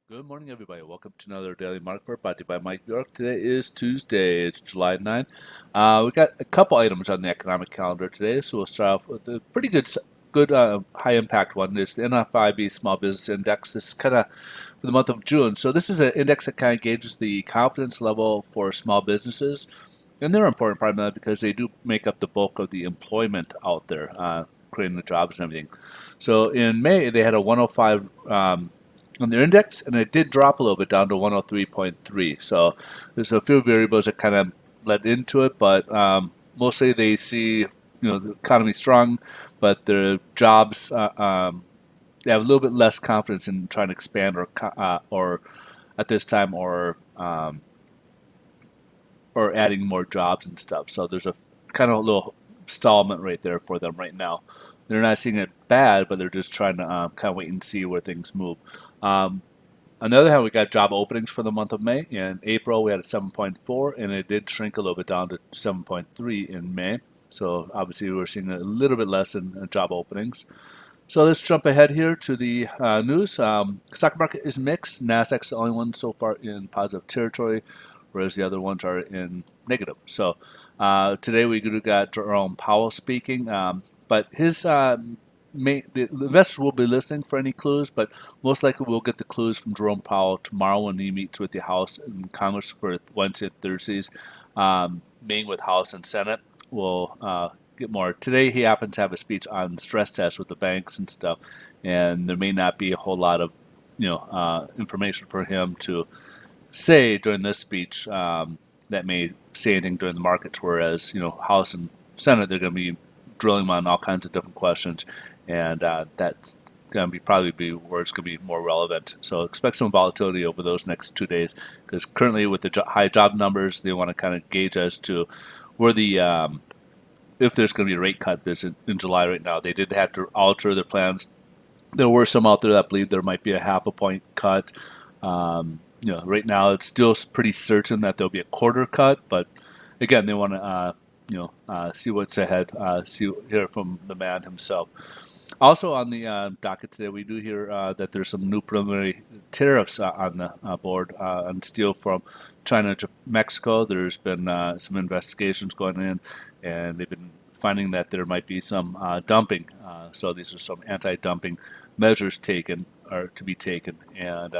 Good morning, everybody. Welcome to another Daily Market Report brought to you by Mike Bjork. Today is Tuesday. It's July 9th. We got a couple items on the economic calendar today, so we'll start off with a pretty good high impact one. It's the NFIB Small Business Index. This is kind of for the month of June. So this is an index that kind of gauges the confidence level for small businesses, and they're important primarily because they do make up the bulk of the employment out there, creating the jobs and everything. So in May, they had a 105 on their index, and it did drop a little bit down to 103.3. So there's a few variables that kind of led into it, but mostly they see the economy strong, but their jobs they have a little bit less confidence in trying to expand or at this time or adding more jobs and stuff. So there's a kind of a little stallment right there for them right now. They're not seeing it bad, but they're just trying to kind of wait and see where things move. Um, On the other hand, we got job openings for the month of May. In April, we had a 7.4, and it did shrink a little bit down to 7.3 in May. So obviously, we're seeing a little bit less in job openings. So let's jump ahead here to the news. Stock market is mixed. Nasdaq's the only one so far in positive territory, whereas the other ones are in negative. So today we got Jerome Powell speaking, but the investors will be listening for any clues, but most likely we'll get the clues from Jerome Powell tomorrow when he meets with the House and Congress for Wednesday and Thursdays, meeting with House and Senate. We'll get more. Today he happens to have a speech on stress tests with the banks and stuff, and there may not be a whole lot of information for him to say during this speech that may say anything during the markets. Whereas House and Senate, they're going to be drilling on all kinds of different questions, and that's going to probably be where it's going to be more relevant. So expect some volatility over those next 2 days, because currently with the high job numbers, they want to kind of gauge as to where the if there's going to be a rate cut this in July. Right now, they did have to alter their plans. There were some out there that believe there might be a half a point cut. Right now it's still pretty certain that there'll be a quarter cut, but again, they want to see what's ahead, hear from the man himself. Also on the docket today, we do hear that there's some new preliminary tariffs on the board on steel from China to Mexico. There's been some investigations going in, and they've been finding that there might be some dumping. So these are some anti-dumping measures taken or to be taken, and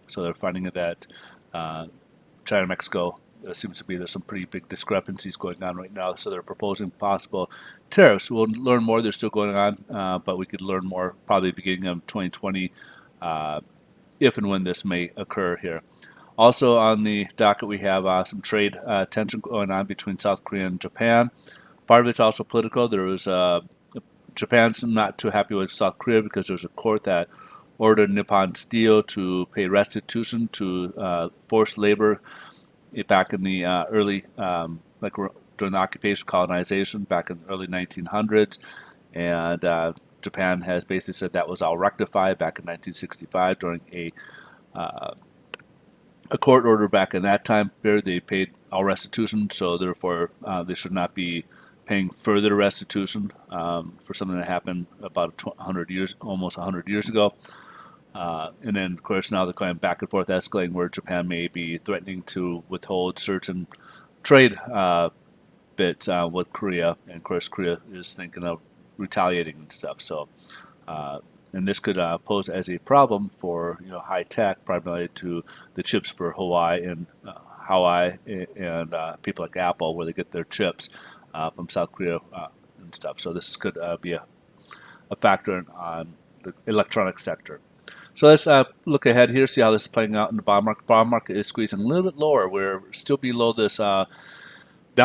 so they're finding that China Mexico seems to be there's some pretty big discrepancies going on right now. So they're proposing possible tariffs. We'll learn more. They're still going on, but we could learn more probably beginning of 2020 if and when this may occur here. Also on the docket, we have some trade tension going on between South Korea and Japan. Part of it's also political. There was Japan's not too happy with South Korea because there was a court that ordered Nippon Steel to pay restitution to forced labor back in the early, during the occupation colonization back in the early 1900s. And Japan has basically said that was all rectified back in 1965 during a court order back in that time period. They paid all restitution, so therefore they should not be paying further restitution for something that happened about 100 years, almost 100 years ago. And then, of course, now they're going back and forth, escalating where Japan may be threatening to withhold certain trade bits with Korea. And, of course, Korea is thinking of retaliating and stuff. So, and this could pose as a problem for high tech, primarily to the chips for Hawaii and people like Apple, where they get their chips from South Korea and stuff. So this could be a factor on the electronic sector. So let's look ahead here, see how this is playing out in the bond market. Bond market is squeezing a little bit lower. We're still below this, now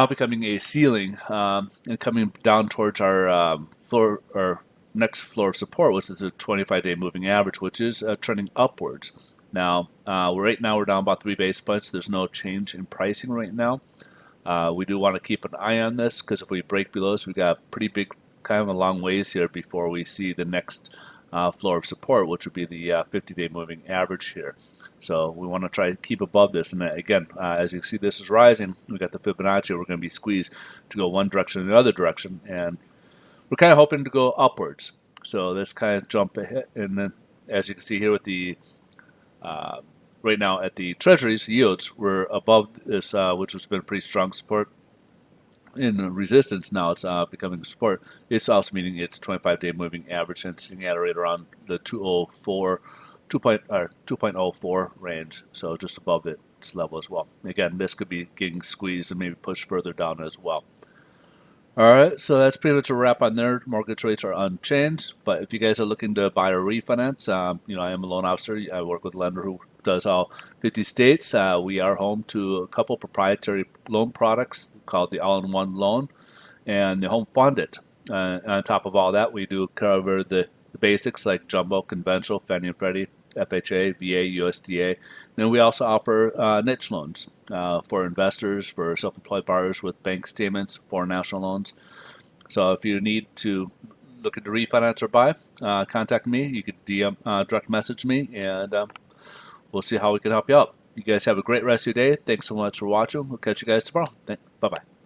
becoming a ceiling and coming down towards our floor or next floor of support, which is a 25-day moving average, which is trending upwards. Now, right now we're down about 3 basis points. There's no change in pricing right now. We do want to keep an eye on this because if we break below this, we got a pretty big, kind of a long ways here before we see the next floor of support, which would be the 50-day moving average here. So we want to try to keep above this. And again, as you see, this is rising. We got the Fibonacci. We're going to be squeezed to go one direction or the other direction, and we're kind of hoping to go upwards. So let's kind of jump ahead, and then as you can see here with the Right now at the treasuries yields, we're above this, which has been pretty strong support in resistance. Now it's becoming support. It's also meaning it's 25-day moving average and sitting at right around the 204, 2.04 range, so just above its level as well. Again, this could be getting squeezed and maybe pushed further down as well. All right, so that's pretty much a wrap on there. Mortgage rates are unchanged, but if you guys are looking to buy or refinance, I am a loan officer. I work with a lender who does all 50 states. We are home to a couple proprietary loan products called the All-in-One Loan and the Home Funded. On top of all that, we do cover the basics like jumbo, conventional, Fannie and Freddie, FHA, VA, USDA. Then we also offer niche loans for investors, for self-employed borrowers with bank statements, foreign national loans. So if you need to look into refinance or buy, contact me. You could DM, direct message me, and we'll see how we can help you out. You guys have a great rest of your day. Thanks so much for watching. We'll catch you guys tomorrow. Bye-bye.